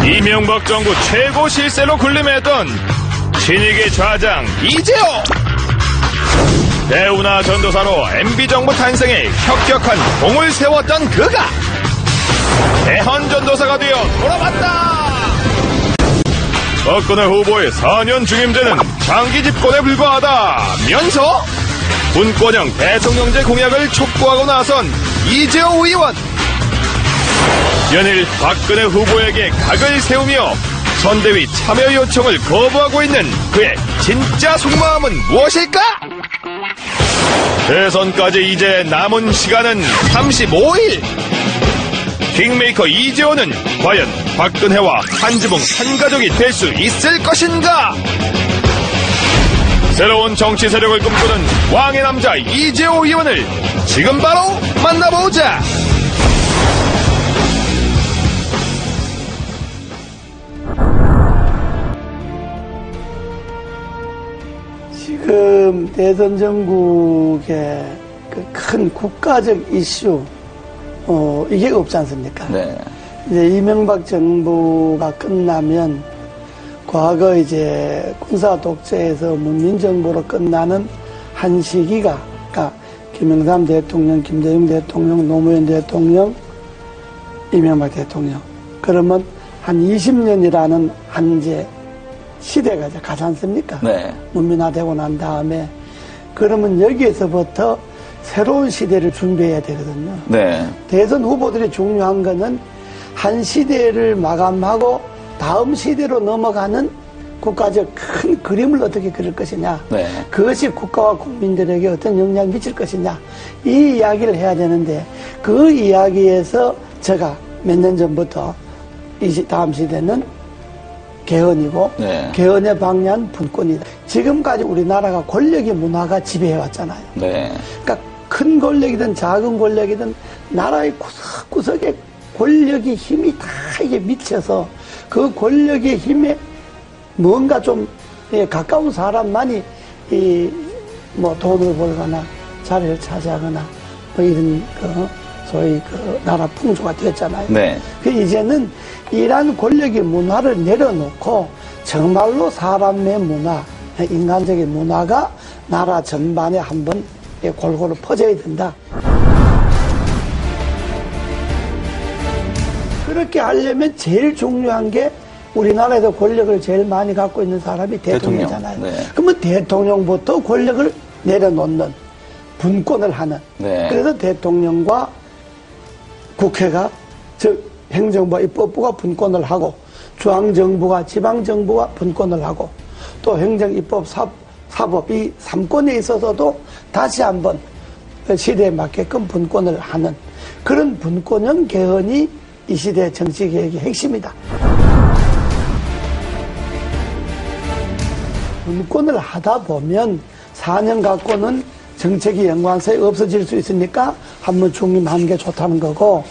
이명박 정부 최고 실세로 군림했던 신익의 좌장 이재호. 대우나 전도사로 MB정부 탄생에 혁혁한 공을 세웠던 그가 대헌전도사가 되어 돌아왔다. 박근혜 후보의 4년 중임제는 장기 집권에 불과하다면서 분권형 대통령제 공약을 촉구하고 나선 이재호 의원. 연일 박근혜 후보에게 각을 세우며 선대위 참여 요청을 거부하고 있는 그의 진짜 속마음은 무엇일까? 대선까지 이제 남은 시간은 35일. 킹메이커 이재호는 과연 박근혜와 한 지붕 한 가족이 될 수 있을 것인가? 새로운 정치 세력을 꿈꾸는 왕의 남자 이재호 의원을 지금 바로 만나보자. 지금 대선 전국의 그 큰 국가적 이슈, 이게 없지 않습니까? 네. 이제 이명박 정부가 끝나면 과거 이제 군사 독재에서 문민정부로 끝나는 한 시기가, 그러니까 김영삼 대통령, 김대중 대통령, 노무현 대통령, 이명박 대통령. 그러면 한 20년이라는 한 이제 시대가 이제 가지 않습니까? 네. 문민화되고 난 다음에 그러면 여기에서부터 새로운 시대를 준비해야 되거든요. 네. 대선 후보들이 중요한 거는 한 시대를 마감하고 다음 시대로 넘어가는 국가적 큰 그림을 어떻게 그릴 것이냐. 네. 그것이 국가와 국민들에게 어떤 영향을 미칠 것이냐. 이 이야기를 해야 되는데 그 이야기에서 제가 몇 년 전부터 다음 시대는 개헌이고 네. 개헌의 방향은 분권이다. 지금까지 우리나라가 권력의 문화가 지배해왔잖아요. 네. 그러니까 큰 권력이든 작은 권력이든 나라의 구석구석에 권력의 힘이 다 이게 미쳐서 그 권력의 힘에 뭔가 좀 가까운 사람만이 뭐 돈을 벌거나 자리를 차지하거나 뭐 이런 소위 나라 풍조가 됐잖아요. 네. 그 이제는 이러한 권력의 문화를 내려놓고 정말로 사람의 문화, 인간적인 문화가 나라 전반에 한번 골고루 퍼져야 된다. 그렇게 하려면 제일 중요한 게 우리나라에서 권력을 제일 많이 갖고 있는 사람이 대통령이잖아요. 네. 그러면 대통령부터 권력을 내려놓는 분권을 하는. 네. 그래서 대통령과 국회가 즉 행정부와 입법부가 분권을 하고 중앙정부가 지방정부가 분권을 하고 또 행정, 입법, 사법 이 3권에 있어서도 다시 한번 시대에 맞게끔 분권을 하는 그런 분권형 개헌이 이 시대 정치개혁의 핵심이다. 분권을 하다 보면 4년 갖고는 정책이 연관성이 없어질 수 있으니까 한번 중임하는 게 좋다는 거고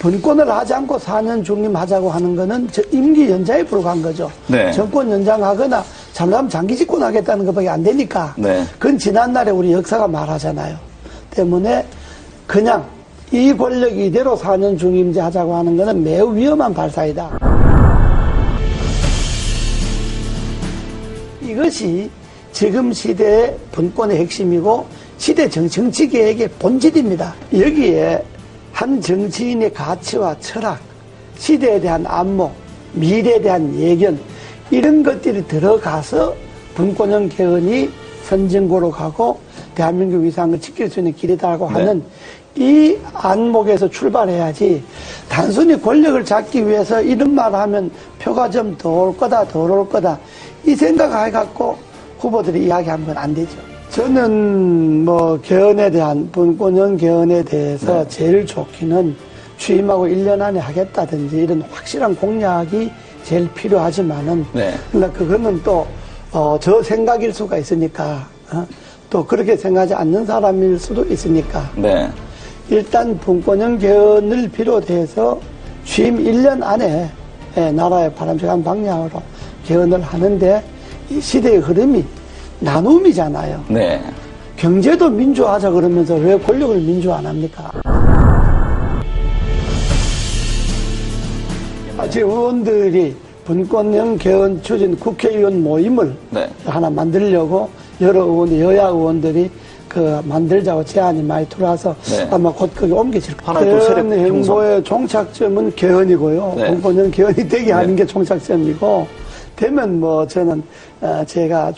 분권을 하지 않고 4년 중임하자고 하는 거는 임기 연장에 불과한 거죠. 네. 정권 연장하거나 잘못하면 장기 집권하겠다는 것밖에 안 되니까 네. 그건 지난날에 우리 역사가 말하잖아요. 때문에 그냥 이 권력 이대로 4년 중임제 하자고 하는 거는 매우 위험한 발상이다. 이것이 지금 시대의 분권의 핵심이고 시대 정치개혁의 본질입니다. 여기에 한 정치인의 가치와 철학, 시대에 대한 안목, 미래에 대한 예견 이런 것들이 들어가서 분권형 개헌이 선진국으로 가고 대한민국 위상을 지킬 수 있는 길이다라고 하는 이 안목에서 출발해야지 단순히 권력을 잡기 위해서 이런 말을 하면 표가 좀 더 올 거다 덜 올 거다 이 생각 해갖고 후보들이 이야기하면 안 되죠. 저는 뭐 개헌에 대한 분권형 개헌에 대해서 제일 좋기는 취임하고 1년 안에 하겠다든지 이런 확실한 공약이 제일 필요하지만은 그러니까 그거는 또 저 생각일 수가 있으니까 또 그렇게 생각하지 않는 사람일 수도 있으니까 일단 분권형 개헌을 비롯해서 취임 1년 안에 나라의 바람직한 방향으로 개헌을 하는데 이 시대의 흐름이 나눔이잖아요. 경제도 민주화하자 그러면서 왜 권력을 민주화 안 합니까? 지금 의원들이 분권형 개헌 추진 국회의원 모임을 네. 하나 만들려고 여러 의원들, 여야 의원들이 만들자고 제안이 많이 들어와서 네. 아마 곧 거기 옮겨질 거예요. 하나의 또 세력 개헌 행보의 종착점은 개헌이고요. 네. 분권형 개헌이 되게 하는 네. 게 종착점이고, 되면 저는 제가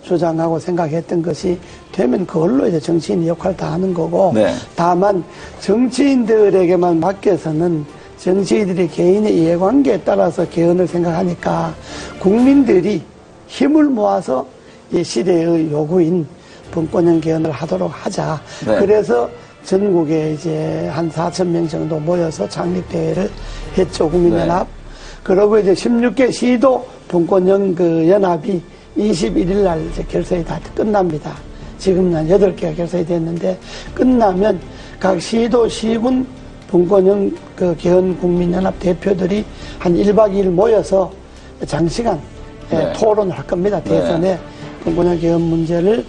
주장하고 생각했던 것이 되면 그걸로 이제 정치인이 역할을 다 하는 거고, 네. 다만 정치인들에게만 맡겨서는 정치인들이 개인의 이해관계에 따라서 개헌을 생각하니까 국민들이 힘을 모아서 이 시대의 요구인 분권형 개헌을 하도록 하자. 네. 그래서 전국에 이제 한 4,000명 정도 모여서 창립대회를 했죠, 국민연합. 네. 그러고 이제 16개 시도 분권형 연합이 21일 날 이제 결성이 다 끝납니다. 지금은 한 8개가 결성이 됐는데, 끝나면 각 시도, 시군 분권형 개헌 국민연합 대표들이 한 1박 2일 모여서 장시간 네. 토론을 할 겁니다. 대선에 네. 분권형 개헌 문제를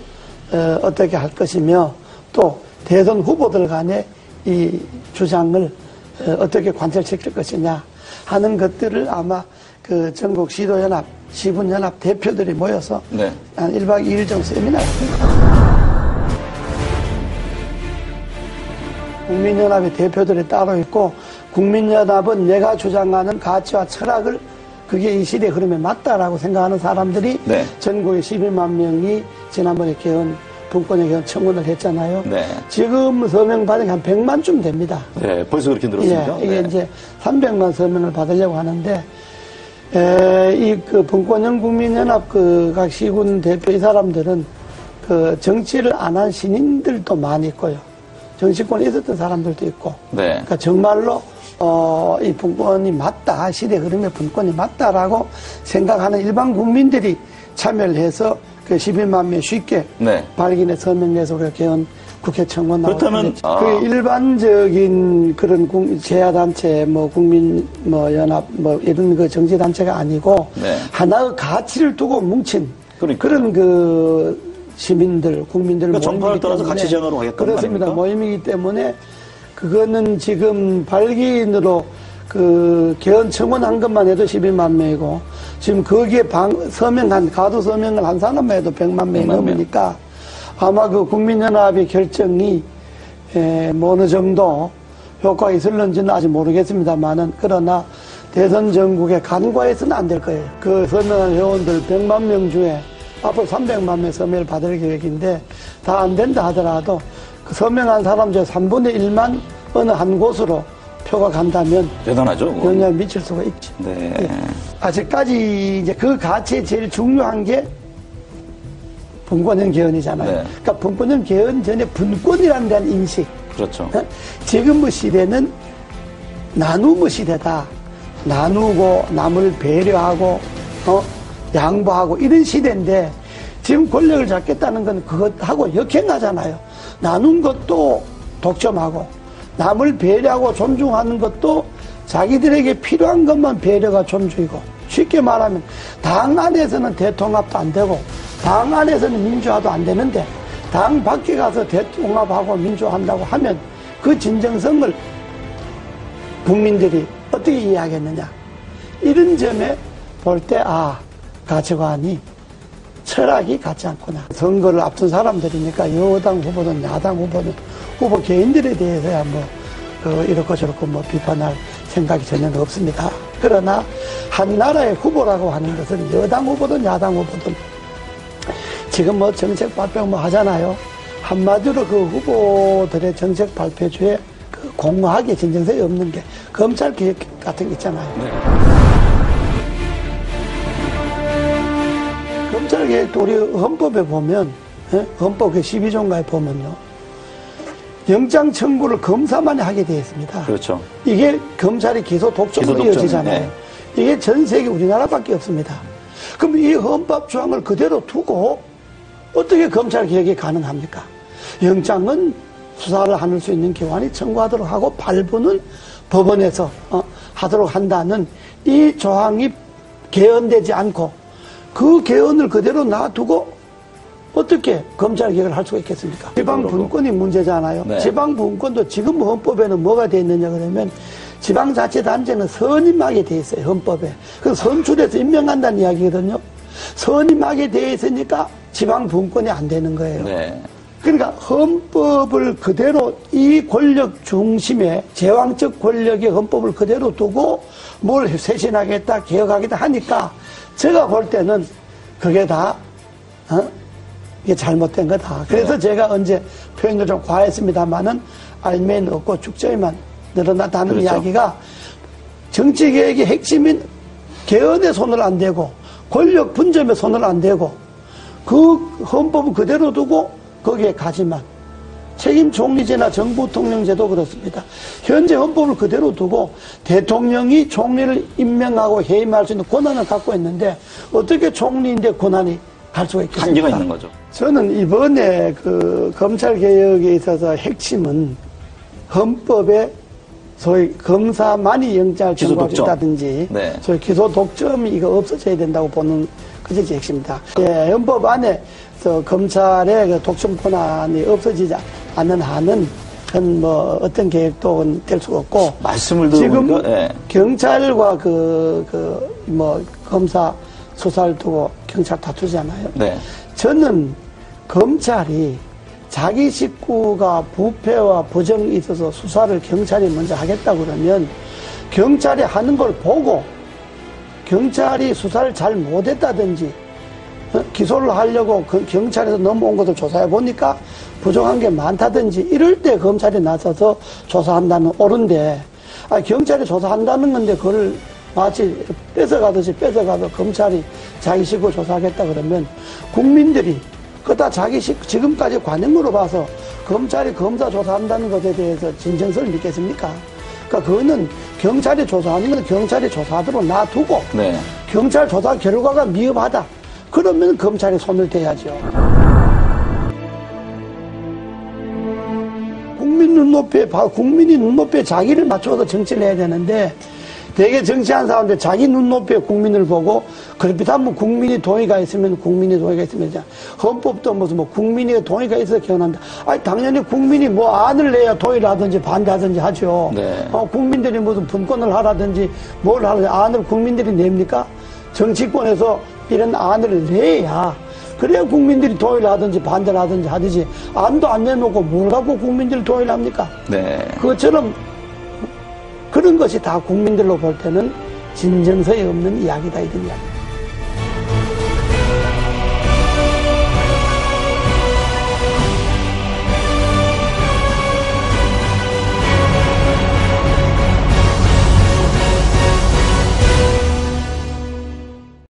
어떻게 할 것이며, 또 대선 후보들 간의 이 주장을 어떻게 관철시킬 것이냐 하는 것들을 아마 전국 시도연합, 시군연합 대표들이 모여서 네. 한 1박 2일 정도 세미나를 합니다. 국민연합의 대표들이 따로 있고, 국민연합은 내가 주장하는 가치와 철학을 그게 이 시대 흐름에 맞다라고 생각하는 사람들이 네. 전국에 11만 명이 지난번에 분권형 개헌 청원을 했잖아요. 네. 지금 서명 받은 게 한 100만쯤 됩니다. 네, 벌써 그렇게 늘었습니다. 이게 네. 이제 300만 서명을 받으려고 하는데, 이 분권형 국민연합 각 시군 대표 이 사람들은 정치를 안 한 신인들도 많이 있고요. 정치권에 있었던 사람들도 있고. 네. 그러니까 정말로 이 분권이 맞다, 시대 흐름의 분권이 맞다라고 생각하는 일반 국민들이 참여를 해서 11만 명 쉽게 네. 발견해 서명해서 우리가 개헌 국회 청원 나오고. 그렇다면, 그 일반적인 그런 제야단체, 연합, 이런 정치단체가 아니고, 네. 하나의 가치를 두고 뭉친 그러니까요. 그런 시민들, 국민들 그러니까 정파를 모임이기 떠나서 때문에 가치 제안으로 하겠다는 그렇습니다. 거 아닙니까? 모임이기 때문에 그거는 지금 발기인으로 개헌 청원한 것만 해도 12만 명이고, 지금 거기에 가두 서명을 한 사람만 해도 100만 명이 100만 명. 넘으니까 아마 국민연합의 결정이 어느 정도 효과가 있을는지는 아직 모르겠습니다만은, 그러나 대선 전국에 간과해서는 안 될 거예요. 서명한 회원들 100만 명 중에 앞으로 300만 명 서명을 받을 계획인데, 다 안 된다 하더라도 서명한 사람 중에 3분의 1만 어느 한 곳으로 표가 간다면 대단하죠. 그건. 영향을 미칠 수가 있죠. 네. 아직까지 이제 그 가치에 제일 중요한 게 분권형 개헌이잖아요. 네. 그러니까 분권형 개헌 전에 분권이라는 데한 인식. 그렇죠. 지금의 시대는 나눔의 시대다. 나누고 남을 배려하고 양보하고 이런 시대인데, 지금 권력을 잡겠다는 건 그것하고 역행하잖아요. 나눈 것도 독점하고 남을 배려하고 존중하는 것도 자기들에게 필요한 것만 배려가 존중이고, 쉽게 말하면 당 안에서는 대통합도 안 되고 당 안에서는 민주화도 안 되는데, 당 밖에 가서 대통합하고 민주화한다고 하면 그 진정성을 국민들이 어떻게 이해하겠느냐. 이런 점에 볼 때 가치관이, 철학이 같지 않구나. 선거를 앞둔 사람들이니까 여당 후보든 야당 후보든 후보 개인들에 대해서야 이렇고 저렇고 비판할 생각이 전혀 없습니다. 그러나 한 나라의 후보라고 하는 것은 여당 후보든 야당 후보든 지금 정책 발표 하잖아요. 한마디로 그 후보들의 정책 발표주에 공허하게 진정성이 없는 게 검찰 개혁 같은 게 있잖아요. 네. 검찰 개혁도 우리 헌법에 보면, 헌법 12조인가에 보면요, 영장 청구를 검사만이 하게 되어 있습니다. 그렇죠. 이게 검찰이 기소 독점으로 이어지잖아요. 네. 이게 전 세계 우리나라밖에 없습니다. 그럼 이 헌법 조항을 그대로 두고 어떻게 검찰 개혁이 가능합니까? 영장은 수사를 할 수 있는 기관이 청구하도록 하고 발부는 법원에서 하도록 한다는 이 조항이 개헌되지 않고 그 개헌을 그대로 놔두고 어떻게 검찰개혁을 할 수가 있겠습니까? 지방분권이 문제잖아요. 네. 지방분권도 지금 헌법에는 뭐가 돼 있느냐 그러면 지방자치단체는 선임하게 돼 있어요. 헌법에. 그래서 선출해서 임명한다는 이야기거든요. 선임하게 돼 있으니까 지방분권이 안 되는 거예요. 네. 그러니까 헌법을 그대로 이 권력 중심의 제왕적 권력의 헌법을 그대로 두고 뭘 쇄신하겠다 개혁하겠다 하니까 제가 볼 때는 그게 다 이게 잘못된 거다. 그래서 네. 제가 언제 표현을 좀 과했습니다만은 알면 없고 죽저에만 늘어났다는 그렇죠. 이야기가 정치개혁의 핵심인 개헌에 손을 안 대고 권력 분점에 손을 안 대고 그 헌법을 그대로 두고 거기에 가지만 책임 총리제나 정부 통령제도 그렇습니다. 현재 헌법을 그대로 두고 대통령이 총리를 임명하고 해임할 수 있는 권한을 갖고 있는데 어떻게 총리인데 권한이 갈 수가 있겠습니까? 한계가 있는 거죠. 저는 이번에 그 검찰개혁에 있어서 핵심은 헌법에 소위 검사만이 영장을 청구할 수 있다든지 네. 소위 기소 독점이 이거 없어져야 된다고 보는 그게 제 핵심입니다. 예, 헌법 안에서 검찰의 그 독점 권한이 없어지지 않는 한은 그건 뭐 어떤 계획도 될 수가 없고 말씀을 지금 들어보니까 예. 경찰과 뭐 검사 수사를 두고 경찰 다투잖아요. 네. 저는 검찰이 자기 식구가 부패와 부정이 있어서 수사를 경찰이 먼저 하겠다 그러면 경찰이 하는 걸 보고 경찰이 수사를 잘 못했다든지 기소를 하려고 그 경찰에서 넘어온 것을 조사해 보니까 부정한 게 많다든지 이럴 때 검찰이 나서서 조사한다는 옳은데 경찰이 조사한다는 건데 그걸 마치 뺏어가듯이 뺏어가서 검찰이 자기 식구 조사하겠다 그러면 국민들이 그다 자기 지금까지 관행으로 봐서 검찰이 검사 조사한다는 것에 대해서 진정성을 믿겠습니까? 그러니까 그거는 경찰이 조사하는 건 경찰이 조사하도록 놔두고 네. 경찰 조사 결과가 미흡하다. 그러면 검찰이 손을 대야죠. 국민이 눈높이에 자기를 맞춰서 정치를 해야 되는데 되게 정치한 사람들 자기 눈높이에 국민을 보고 그렇다면 국민이 동의가 있으면 헌법도 무슨 뭐 국민이 동의가 있어서 개헌한다. 아니 당연히 국민이 뭐 안을 내야 동의를 하든지 반대하든지 하죠. 네. 국민들이 무슨 분권을 하라든지 뭘 하든지 안을 국민들이 냅니까? 정치권에서 이런 안을 내야 그래야 국민들이 동의를 하든지 반대를 하든지 하듯이 안도 안 내놓고 뭘 갖고 국민들이 동의를 합니까? 네. 그것처럼 그런 것이 다 국민들로 볼 때는 진정성이 없는 이야기다 이런 이야기.